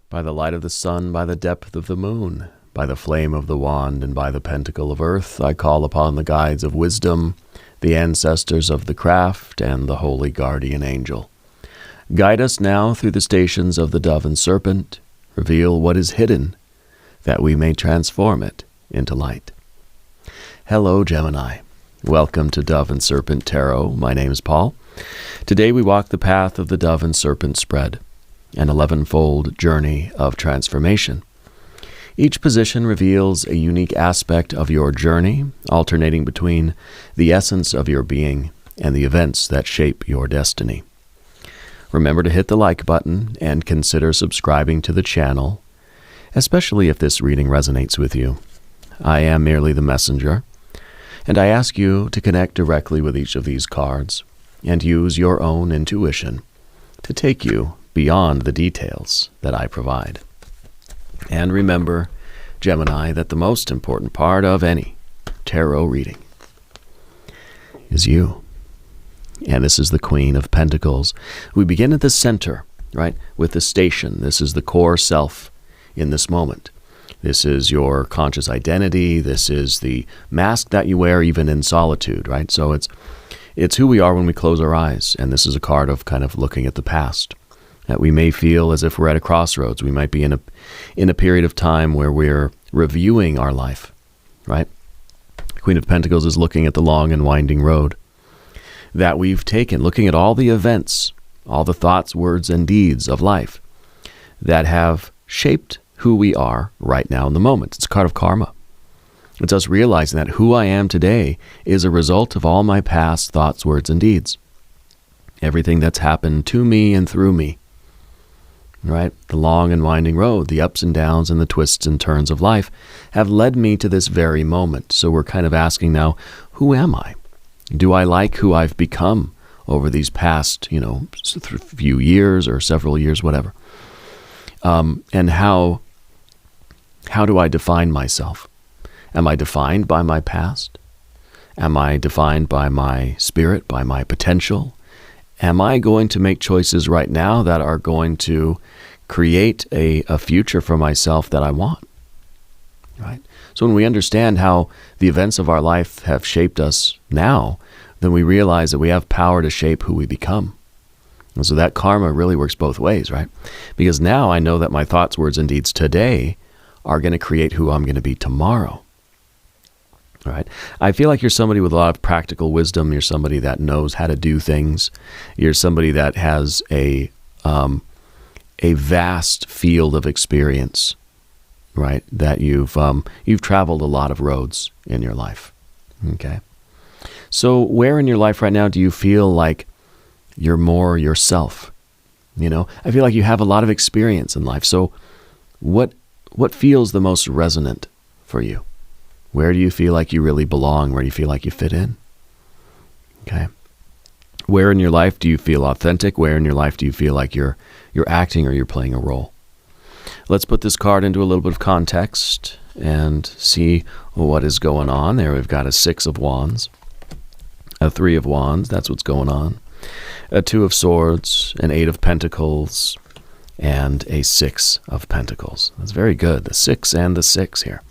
By the light of the sun, by the depth of the moon, by the flame of the wand, and by the pentacle of earth, I call upon the guides of wisdom, the ancestors of the craft, and the holy guardian angel. Guide us now through the stations of the dove and serpent. Reveal what is hidden, that we may transform it into light. Hello, Gemini. Welcome to Dove and Serpent Tarot. My name is Paul. Today we walk the path of the dove and serpent spread, an 11-fold journey of transformation. Each position reveals a unique aspect of your journey, alternating between the essence of your being and the events that shape your destiny. Remember to hit the like button and consider subscribing to the channel, especially if this reading resonates with you. I am merely the messenger, and I ask you to connect directly with each of these cards and use your own intuition to take you beyond the details that I provide. And remember, Gemini, that the most important part of any tarot reading is you. And this is the Queen of Pentacles. We begin at the center, right, with the station. This is the core self in this moment. This is your conscious identity. This is the mask that you wear even in solitude, right? So it's who we are when we close our eyes. And this is a card of kind of looking at the past. That we may feel as if we're at a crossroads. We might be in a period of time where we're reviewing our life, right? Queen of Pentacles is looking at the long and winding road that we've taken, looking at all the events, all the thoughts, words, and deeds of life that have shaped who we are right now in the moment. It's a card of karma. It's us realizing that who I am today is a result of all my past thoughts, words, and deeds. Everything that's happened to me and through me. Right? The long and winding road, the ups and downs and the twists and turns of life have led me to this very moment. So we're kind of asking now, who am I? Do I like who I've become over these past, few years or several years, whatever? And how do I define myself? Am I defined by my past? Am I defined by my spirit, by my potential? Am I going to make choices right now that are going to create a future for myself that I want? Right? So when we understand how the events of our life have shaped us now, then we realize that we have power to shape who we become. And so that karma really works both ways, right? Because now I know that my thoughts, words, and deeds today are going to create who I'm going to be tomorrow. Right? I feel like you're somebody with a lot of practical wisdom. You're somebody that knows how to do things. You're somebody that has a vast field of experience, right? That you've traveled a lot of roads in your life. Okay. So where in your life right now do you feel like you're more yourself? I feel like you have a lot of experience in life. So what feels the most resonant for you? Where do you feel like you really belong? Where do you feel like you fit in? Okay. Where in your life do you feel authentic? Where in your life do you feel like you're acting or you're playing a role? Let's put this card into a little bit of context and see what is going on. There we've got a 6 of Wands, a 3 of Wands, that's what's going on, a 2 of Swords, an 8 of Pentacles, and a 6 of Pentacles. That's very good, the 6 and the 6 here.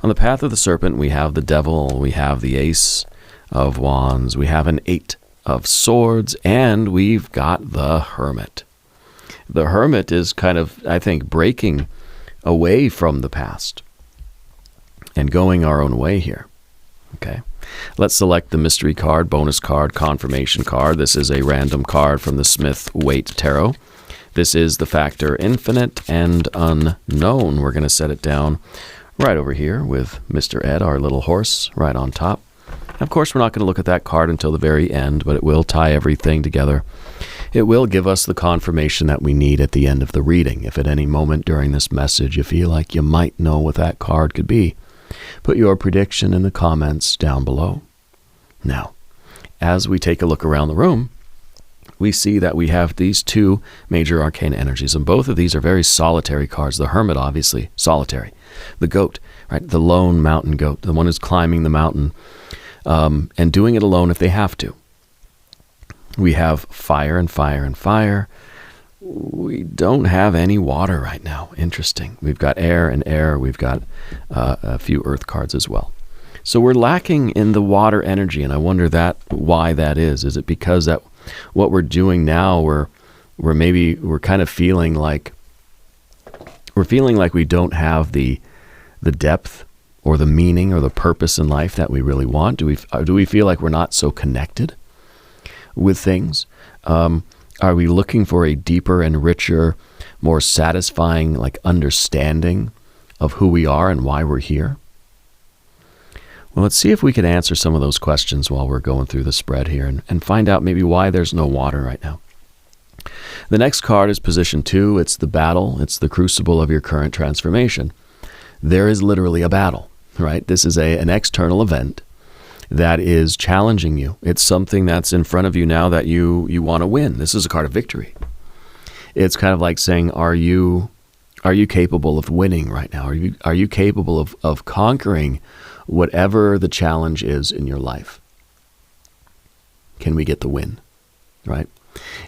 On the path of the serpent, we have the devil, we have the Ace of Wands, we have an 8 of Swords, and we've got the Hermit. The Hermit is kind of, I think, breaking away from the past and going our own way here. Okay. Let's select the mystery card, bonus card, confirmation card. This is a random card from the Smith-Waite Tarot. This is the factor infinite and unknown. We're going to set it down right over here with Mr. Ed, our little horse, right on top. Of course, we're not going to look at that card until the very end, but it will tie everything together. It will give us the confirmation that we need at the end of the reading. If at any moment during this message you feel like you might know what that card could be, put your prediction in the comments down below. Now, as we take a look around the room, we see that we have these 2 major arcane energies, and both of these are very solitary cards. The Hermit, obviously, solitary. The Goat, right? The lone mountain goat, the one who's climbing the mountain and doing it alone if they have to. We have fire and fire and fire. we don't have any water right now. Interesting. We've got air and air. We've got a few earth cards as well. So we're lacking in the water energy, and I wonder why that is. Is it because that what we're doing now, we're kind of feeling like we don't have the depth or the meaning or the purpose in life that we really want? Do we feel like we're not so connected with things? Are we looking for a deeper and richer, more satisfying understanding of who we are and why we're here? Well, let's see if we can answer some of those questions while we're going through the spread here and find out maybe why there's no water right now. The next card is position 2. It's the battle. It's the crucible of your current transformation. There is literally a battle, right? This is an external event that is challenging you. It's something that's in front of you now that you want to win. This is a card of victory. It's kind of like saying, are you capable of winning right now? Are you capable of conquering whatever the challenge is in your life? Can we get the win, right?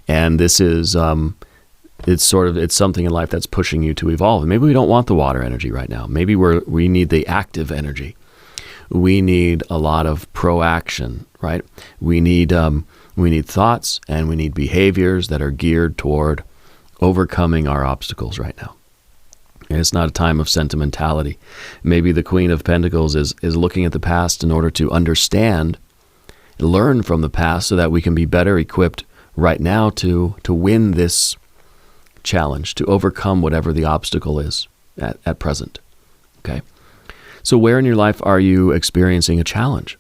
And this is it's something in life that's pushing you to evolve. Maybe we don't want the water energy right now. Maybe we need the active energy. We need a lot of proaction, right? We need thoughts and we need behaviors that are geared toward overcoming our obstacles right now. And it's not a time of sentimentality. Maybe the Queen of Pentacles is looking at the past in order to understand, learn from the past so that we can be better equipped right now to win this challenge, to overcome whatever the obstacle is at present. Okay? So where in your life are you experiencing a challenge?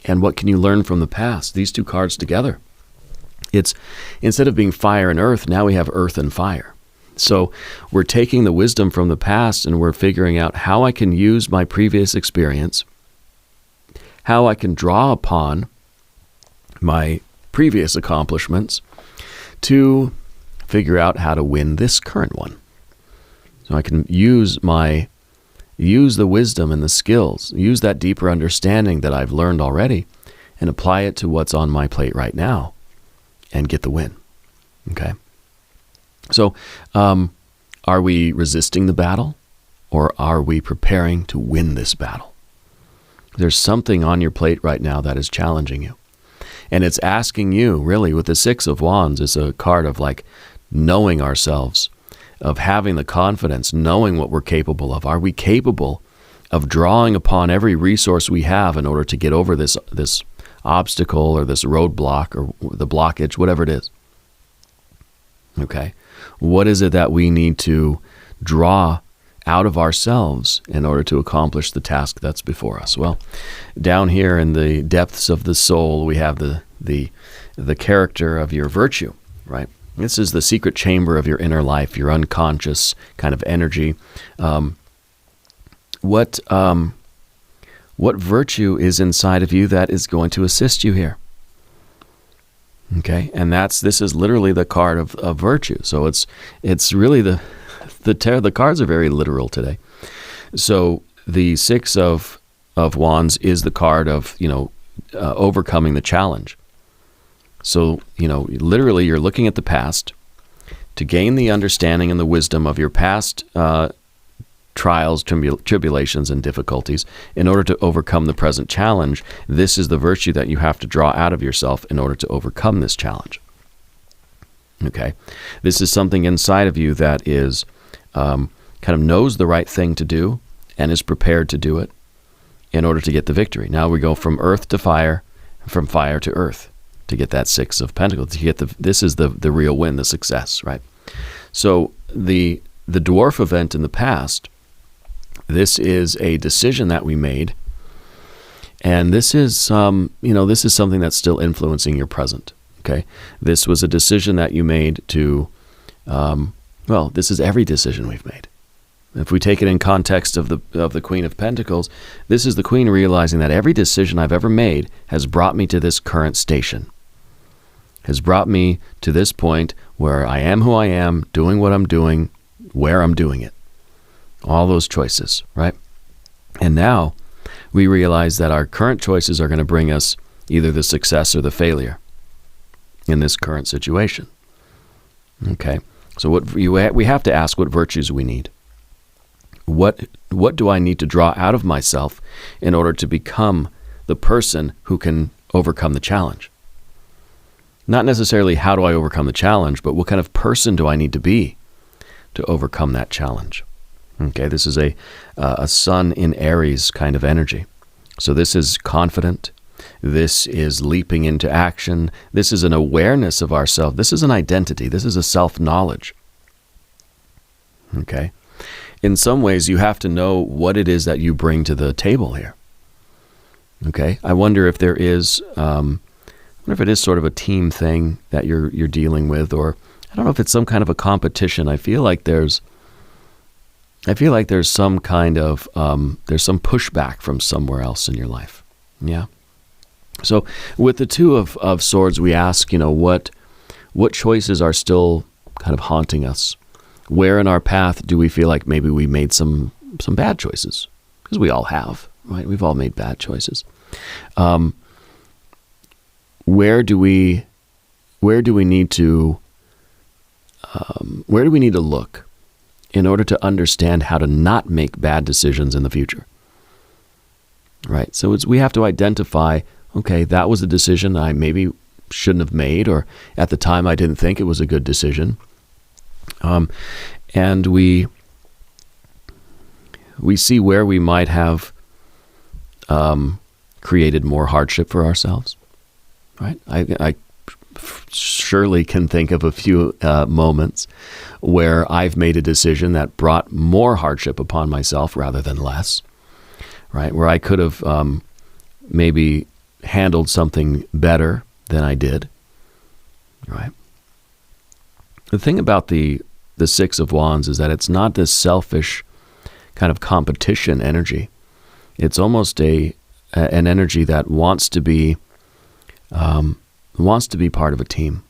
And what can you learn from the past? These two cards together. It's instead of being fire and earth, now we have earth and fire. So we're taking the wisdom from the past and we're figuring out how I can use my previous experience, how I can draw upon my previous accomplishments to figure out how to win this current one. So I can use the wisdom and the skills, use that deeper understanding that I've learned already and apply it to what's on my plate right now and get the win. Okay? So are we resisting the battle or are we preparing to win this battle? There's something on your plate right now that is challenging you. And it's asking you, really, with the Six of Wands, is a card of knowing ourselves, of having the confidence, knowing what we're capable of. Are we capable of drawing upon every resource we have in order to get over this obstacle or this roadblock or the blockage, whatever it is? Okay. What is it that we need to draw out of ourselves in order to accomplish the task that's before us? Well, down here in the depths of the soul, we have the character of your virtue, right? This is the secret chamber of your inner life, your unconscious kind of energy. What virtue is inside of you that is going to assist you here? Okay, and this is literally the card of virtue. So it's really the cards are very literal today. So the Six of Wands is the card of overcoming the challenge. So literally you're looking at the past to gain the understanding and the wisdom of your past trials, tribulations, and difficulties in order to overcome the present challenge. This is the virtue that you have to draw out of yourself in order to overcome this challenge. Okay? This is something inside of you that is kind of knows the right thing to do and is prepared to do it in order to get the victory. Now we go from earth to fire, from fire to earth to get that Six of Pentacles. This is the real win, the success, right? So the dwarf event in the past, this is a decision that we made, and this is something that's still influencing your present. Okay, this was a decision that you made to, this is every decision we've made. If we take it in context of the Queen of Pentacles, this is the Queen realizing that every decision I've ever made has brought me to this current station, has brought me to this point where I am who I am, doing what I'm doing, where I'm doing it. All those choices, right? And now we realize that our current choices are going to bring us either the success or the failure in this current situation. Okay. So we have to ask what virtues we need. What do I need to draw out of myself in order to become the person who can overcome the challenge? Not necessarily how do I overcome the challenge, but what kind of person do I need to be to overcome that challenge? Okay, this is a sun in Aries kind of energy. So this is confident. This is leaping into action. This is an awareness of ourselves. This is an identity. This is a self-knowledge. Okay. In some ways, you have to know what it is that you bring to the table here. Okay. I wonder if there is, if it is sort of a team thing that you're dealing with, or I don't know if it's some kind of a competition. I feel like there's some kind of there's some pushback from somewhere else in your life. Yeah. So with the Two of Swords, we ask, what choices are still kind of haunting us? Where in our path do we feel like maybe we made some bad choices? Because we all have, right? We've all made bad choices. Where do we need to look in order to understand how to not make bad decisions in the future? Right. So we have to identify, okay, that was a decision I maybe shouldn't have made, or at the time I didn't think it was a good decision. And we see where we might have created more hardship for ourselves. Right? I surely can think of a few moments where I've made a decision that brought more hardship upon myself rather than less. Right? Where I could have maybe handled something better than I did. Right? The thing about the Six of Wands is that it's not this selfish kind of competition energy. It's almost an energy that wants to be part of a team.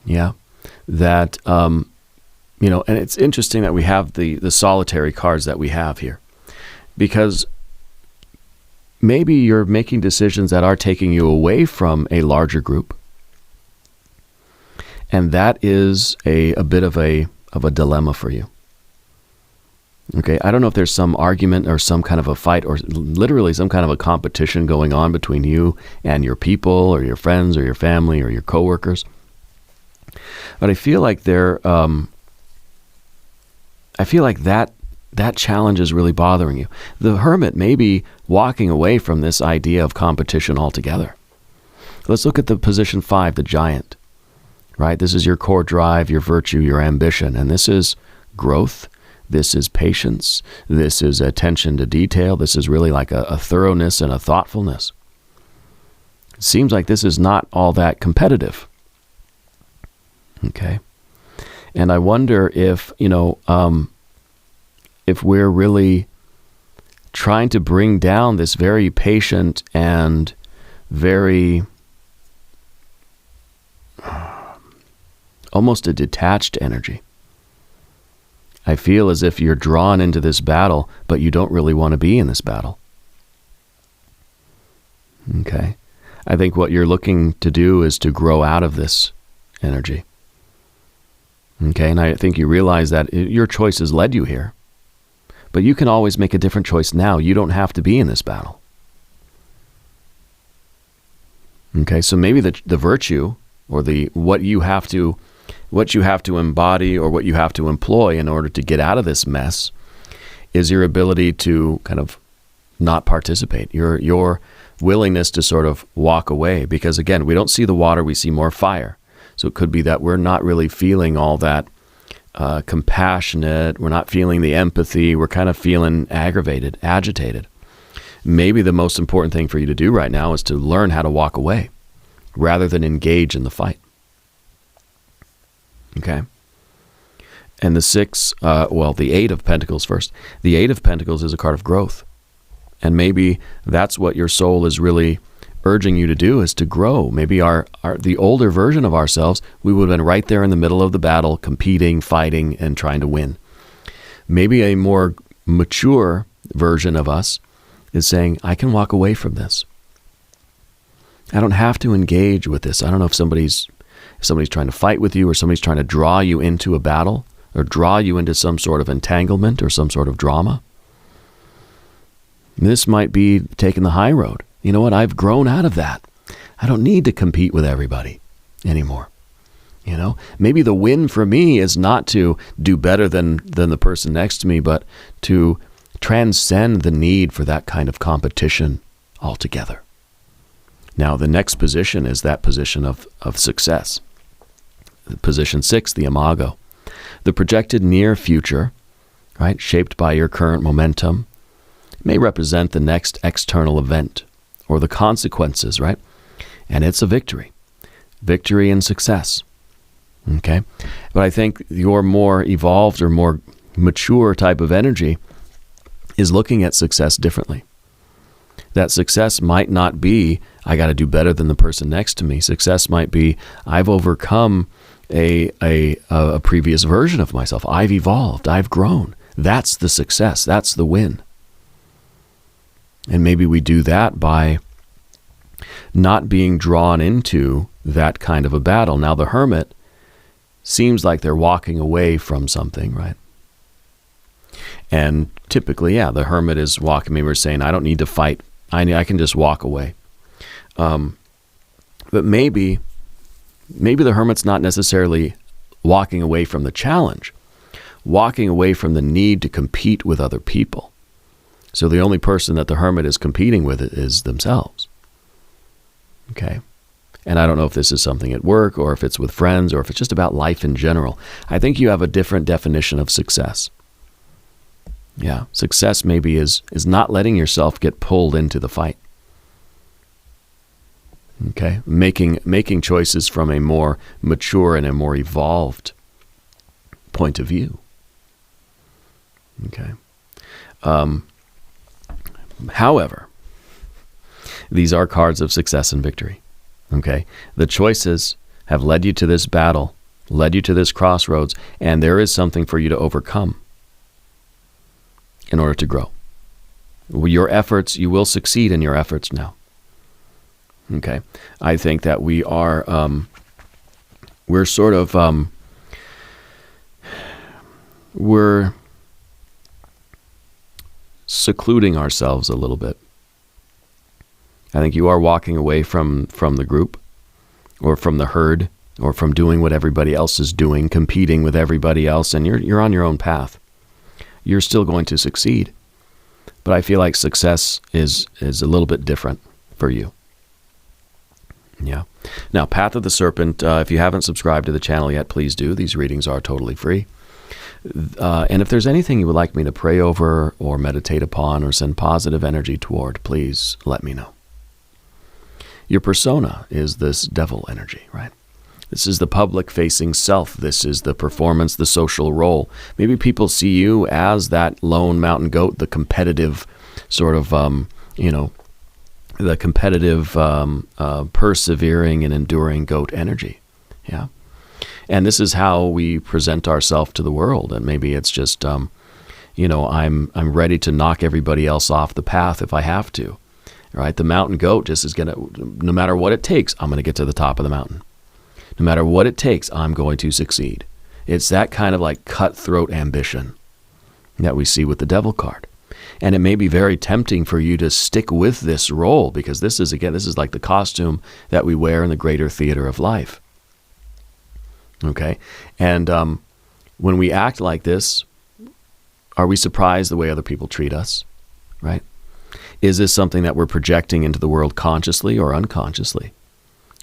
Yeah, that and it's interesting that we have the solitary cards that we have here, because maybe you're making decisions that are taking you away from a larger group. And that is a bit of a dilemma for you. Okay, I don't know if there's some argument or some kind of a fight or literally some kind of a competition going on between you and your people or your friends or your family or your coworkers. But I feel like that challenge is really bothering you. The Hermit may be walking away from this idea of competition altogether. Let's look at the position 5, the Giant. Right? This is your core drive, your virtue, your ambition. And this is growth. This is patience. This is attention to detail. This is really like a thoroughness and a thoughtfulness. It seems like this is not all that competitive. Okay. And I wonder if we're really trying to bring down this very patient and very almost a detached energy. I feel as if you're drawn into this battle, but you don't really want to be in this battle. Okay. I think what you're looking to do is to grow out of this energy. Okay. And I think you realize that your choices led you here, but you can always make a different choice now. You don't have to be in this battle. Okay. So maybe the virtue or what you have to embody or what you have to employ in order to get out of this mess is your ability to kind of not participate, your willingness to sort of walk away. Because again, we don't see the water, we see more fire. So it could be that we're not really feeling all that compassionate, we're not feeling the empathy, we're kind of feeling aggravated, agitated. Maybe the most important thing for you to do right now is to learn how to walk away rather than engage in the fight. Okay. And the Eight of Pentacles first. The Eight of Pentacles is a card of growth. And maybe that's what your soul is really urging you to do, is to grow. Maybe the older version of ourselves, we would have been right there in the middle of the battle, competing, fighting, and trying to win. Maybe a more mature version of us is saying, I can walk away from this. I don't have to engage with this. I don't know if somebody's if somebody's trying to fight with you, or somebody's trying to draw you into a battle, or draw you into some sort of entanglement or some sort of drama. This might be taking the high road. You know what? I've grown out of that. I don't need to compete with everybody anymore. You know, maybe the win for me is not to do better than the person next to me, but to transcend the need for that kind of competition altogether. Now, the next position is that position of success. Position 6, the imago. The projected near future, right, shaped by your current momentum, may represent the next external event or the consequences, right? And it's a victory. Victory and success. Okay? But I think your more evolved or more mature type of energy is looking at success differently. That success might not be, I got to do better than the person next to me. Success might be, I've overcome a previous version of myself. I've evolved. I've grown. That's the success. That's the win. And maybe we do that by not being drawn into that kind of a battle. Now, the hermit seems like they're walking away from something, right? And typically, yeah, the hermit is walking. Maybe we're saying, I don't need to fight. I can just walk away. But maybe the hermit's not necessarily walking away from the challenge, walking away from the need to compete with other people. So the only person that the hermit is competing with is themselves. Okay? And I don't know if this is something at work or if it's with friends or if it's just about life in general. I think you have a different definition of success. Yeah, success maybe is not letting yourself get pulled into the fight. Okay, making choices from a more mature and a more evolved point of view. Okay. However, these are cards of success and victory. Okay, the choices have led you to this battle, led you to this crossroads, and there is something for you to overcome in order to grow. Your efforts, you will succeed in your efforts now. Okay, I think that we are, we're sort of, we're secluding ourselves a little bit. I think you are walking away from the group or from the herd or from doing what everybody else is doing, competing with everybody else, and you're on your own path. You're still going to succeed. But I feel like success is a little bit different for you. Yeah. Now, Path of the Serpent, if you haven't subscribed to the channel yet, please do. These readings are totally free. And if there's anything you would like me to pray over or meditate upon or send positive energy toward, please let me know. Your persona is this devil energy, right? This is the public-facing self. This is the performance, the social role. Maybe people see you as that lone mountain goat, the competitive sort of, the competitive, persevering and enduring goat energy. Yeah. And this is how we present ourselves to the world. And maybe it's just, I'm ready to knock everybody else off the path if I have to. Right? The mountain goat just is going to, no matter what it takes, I'm going to get to the top of the mountain. No matter what it takes, I'm going to succeed. It's that kind of like cutthroat ambition that we see with the devil card. And it may be very tempting for you to stick with this role because this is like the costume that we wear in the greater theater of life. Okay? And when we act like this, are we surprised the way other people treat us? Right? Is this something that we're projecting into the world consciously or unconsciously?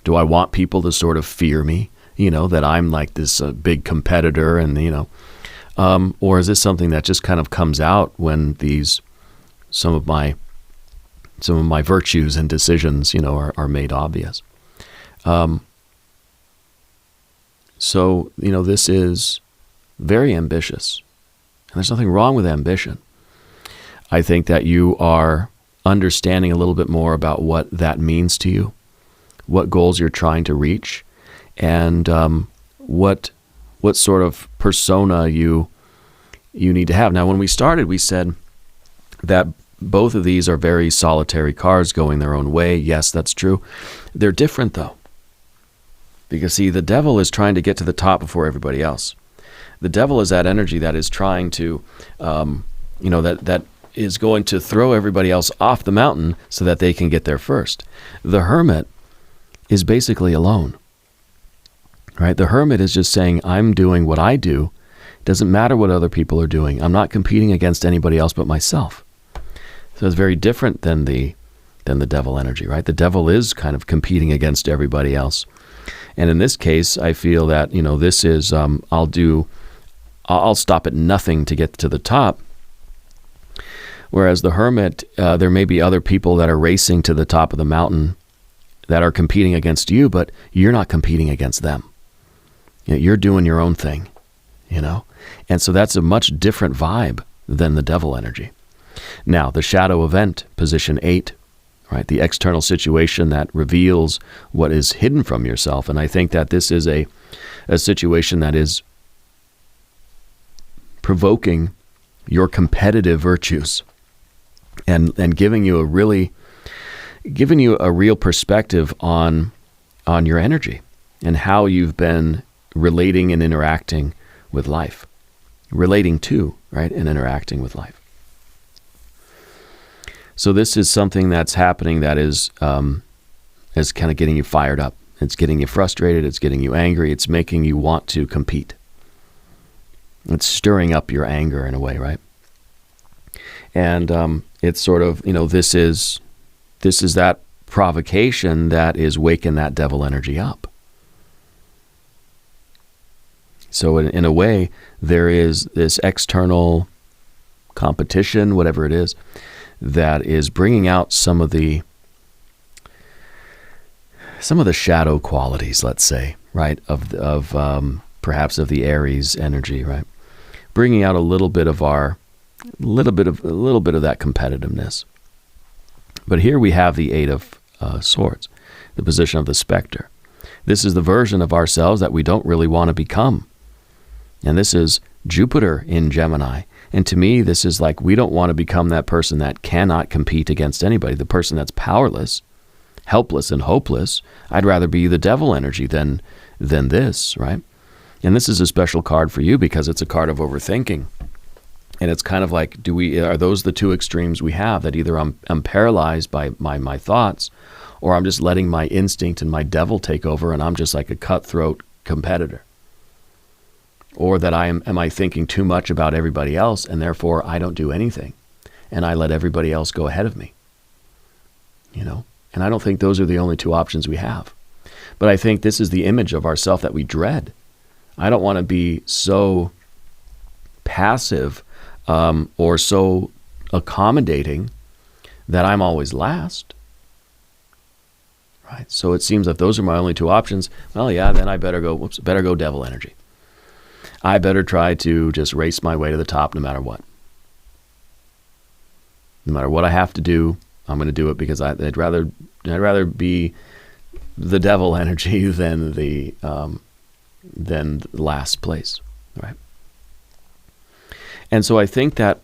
Do I want people to sort of fear me, that I'm like this big competitor and, or is this something that just kind of comes out when some of my virtues and decisions, are made obvious? So, this is very ambitious. And there's nothing wrong with ambition. I think that you are understanding a little bit more about what that means to you, what goals you're trying to reach, and what sort of persona you need to have. Now, when we started, we said that both of these are very solitary cards going their own way. Yes, that's true. They're different, though. Because see, the devil is trying to get to the top before everybody else. The devil is that energy that is trying to, that is going to throw everybody else off the mountain so that they can get there first. The hermit is basically alone, right? The hermit is just saying, I'm doing what I do. It doesn't matter what other people are doing. I'm not competing against anybody else but myself. So it's very different than the devil energy, right? The devil is kind of competing against everybody else. And in this case, I feel that, this is, I'll stop at nothing to get to the top. Whereas the hermit, there may be other people that are racing to the top of the mountain that are competing against you, but you're not competing against them. You're doing your own thing, And so that's a much different vibe than the devil energy. Now, the shadow event, position 8, right? The external situation that reveals what is hidden from yourself. And I think that this is a situation that is provoking your competitive virtues and giving you a real perspective on your energy and how you've been relating and interacting with life. Relating to, right? And interacting with life. So this is something that's happening that is kind of getting you fired up. It's getting you frustrated. It's getting you angry. It's making you want to compete. It's stirring up your anger in a way, right? And it's sort of, this is that provocation that is waking that devil energy up. So in a way, there is this external competition, whatever it is, that is bringing out some of the shadow qualities, let's say, right, of perhaps of the Aries energy, right, bringing out a little bit of that competitiveness. But here we have the 8 of Swords, the position of the specter. This is the version of ourselves that we don't really want to become, and this is Jupiter in Gemini. And to me, this is like, we don't want to become that person that cannot compete against anybody, the person that's powerless, helpless, and hopeless. I'd rather be the devil energy than this, right? And this is a special card for you because it's a card of overthinking. And it's kind of like, are those the two extremes we have? That either I'm paralyzed by my thoughts, or I'm just letting my instinct and my devil take over, and I'm just like a cutthroat competitor. Or that am I thinking too much about everybody else, and therefore I don't do anything, and I let everybody else go ahead of me. And I don't think those are the only two options we have. But I think this is the image of ourself that we dread. I don't want to be so passive or so accommodating that I'm always last. Right? So it seems if those are my only two options, well, yeah, then I better go devil energy. I better try to just race my way to the top no matter what. No matter what I have to do, I'm going to do it because I'd rather be the devil energy than the last place, right? And so I think that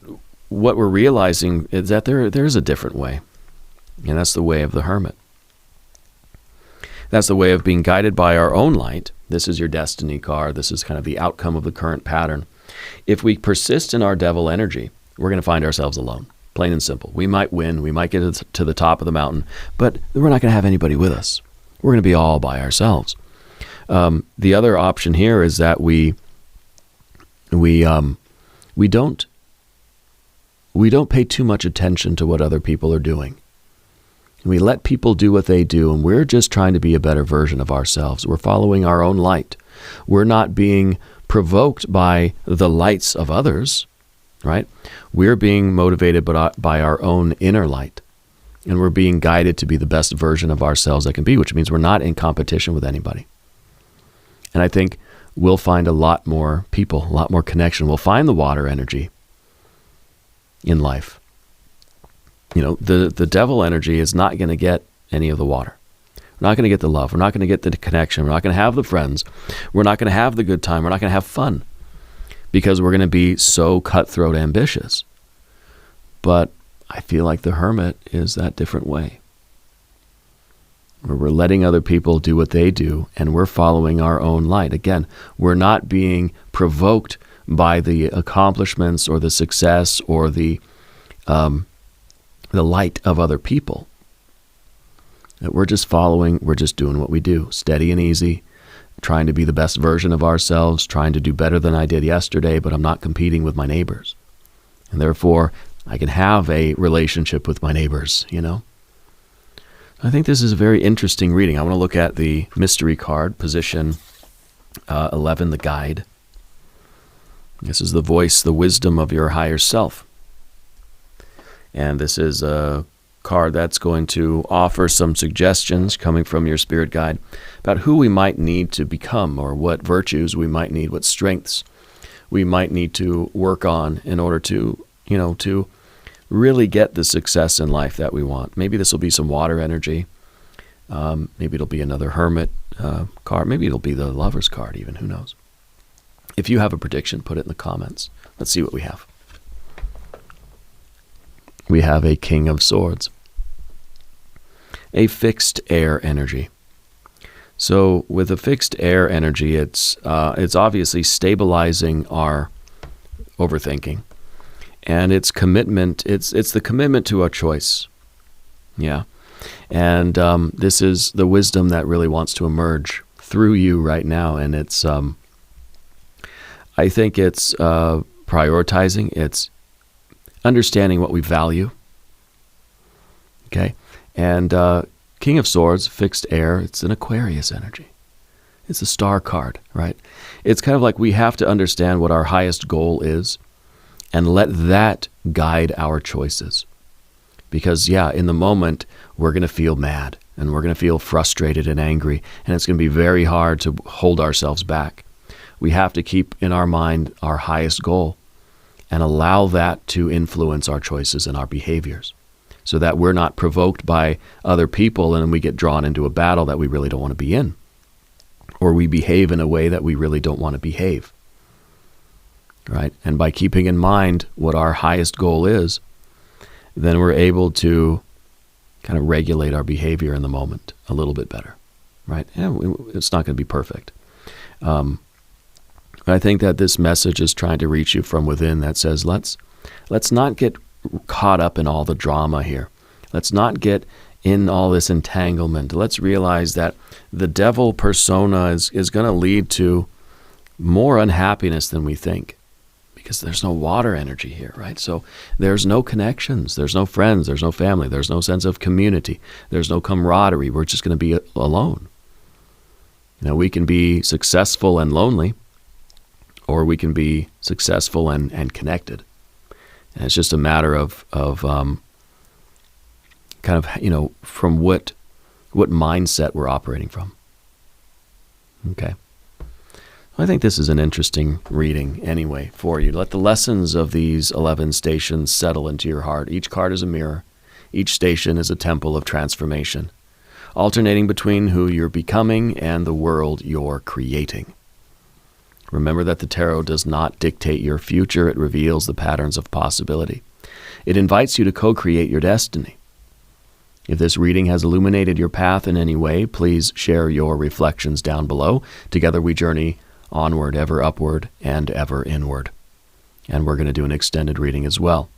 what we're realizing is that there is a different way, and that's the way of the hermit. That's the way of being guided by our own light. This is your destiny card. This is kind of the outcome of the current pattern. If we persist in our devil energy, we're going to find ourselves alone, plain and simple. We might win. We might get to the top of the mountain, but we're not going to have anybody with us. We're going to be all by ourselves. The other option here is that we don't pay too much attention to what other people are doing. We let people do what they do, and we're just trying to be a better version of ourselves. We're following our own light. We're not being provoked by the lights of others, right? We're being motivated by our own inner light, and we're being guided to be the best version of ourselves that can be, which means we're not in competition with anybody. And I think we'll find a lot more people, a lot more connection. We'll find the water energy in life. The devil energy is not going to get any of the water. We're not going to get the love. We're not going to get the connection. We're not going to have the friends. We're not going to have the good time. We're not going to have fun because we're going to be so cutthroat ambitious. But I feel like the hermit is that different way. where we're letting other people do what they do, and we're following our own light. Again, we're not being provoked by the accomplishments or the success or the light of other people. That we're just following, we're just doing what we do, steady and easy, trying to be the best version of ourselves, trying to do better than I did yesterday, but I'm not competing with my neighbors. And therefore, I can have a relationship with my neighbors, you know. I think this is a very interesting reading. I want to look at the mystery card, position 11, the guide. This is the voice, the wisdom of your higher self. And this is a card that's going to offer some suggestions coming from your spirit guide about who we might need to become, or what virtues we might need, what strengths we might need to work on in order to, you know, to really get the success in life that we want. Maybe this will be some water energy. Maybe it'll be another hermit card. Maybe it'll be the lover's card even. Who knows? If you have a prediction, put it in the comments. Let's see what we have. We have a King of Swords. A fixed air energy. So with a fixed air energy, it's obviously stabilizing our overthinking. And it's commitment, it's the commitment to a choice. Yeah. And this is the wisdom that really wants to emerge through you right now. And it's, I think it's prioritizing, it's understanding what we value. Okay. And King of Swords, fixed air, it's an Aquarius energy. It's a star card, right? It's kind of like we have to understand what our highest goal is and let that guide our choices. Because, yeah, in the moment, we're going to feel mad and we're going to feel frustrated and angry, and it's going to be very hard to hold ourselves back. We have to keep in our mind our highest goal and allow that to influence our choices and our behaviors, so that we're not provoked by other people and we get drawn into a battle that we really don't want to be in, or we behave in a way that we really don't want to behave. Right? And by keeping in mind what our highest goal is, then we're able to kind of regulate our behavior in the moment a little bit better. Right? And it's not going to be perfect. But I think that this message is trying to reach you from within, that says, let's not get caught up in all the drama here. Let's not get in all this entanglement. Let's realize that the devil persona is going to lead to more unhappiness than we think, because there's no water energy here, right? So there's no connections, there's no friends, there's no family, there's no sense of community, there's no camaraderie. We're just going to be alone. You know, we can be successful and lonely, or we can be successful and connected. And it's just a matter of kind of, you know, from what mindset we're operating from. Okay. I think this is an interesting reading anyway for you. Let the lessons of these 11 stations settle into your heart. Each card is a mirror. Each station is a temple of transformation, alternating between who you're becoming and the world you're creating. Remember that the tarot does not dictate your future. It reveals the patterns of possibility. It invites you to co-create your destiny. If this reading has illuminated your path in any way, please share your reflections down below. Together we journey onward, ever upward, and ever inward. And we're going to do an extended reading as well.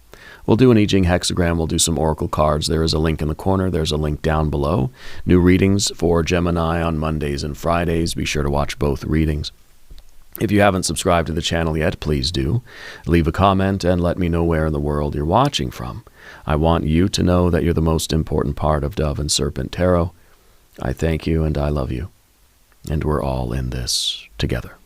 We'll do an I Ching hexagram. We'll do some oracle cards. There is a link in the corner. There's a link down below. New readings for Gemini on Mondays and Fridays. Be sure to watch both readings. If you haven't subscribed to the channel yet, please do. Leave a comment and let me know where in the world you're watching from. I want you to know that you're the most important part of Dove and Serpent Tarot. I thank you and I love you. And we're all in this together.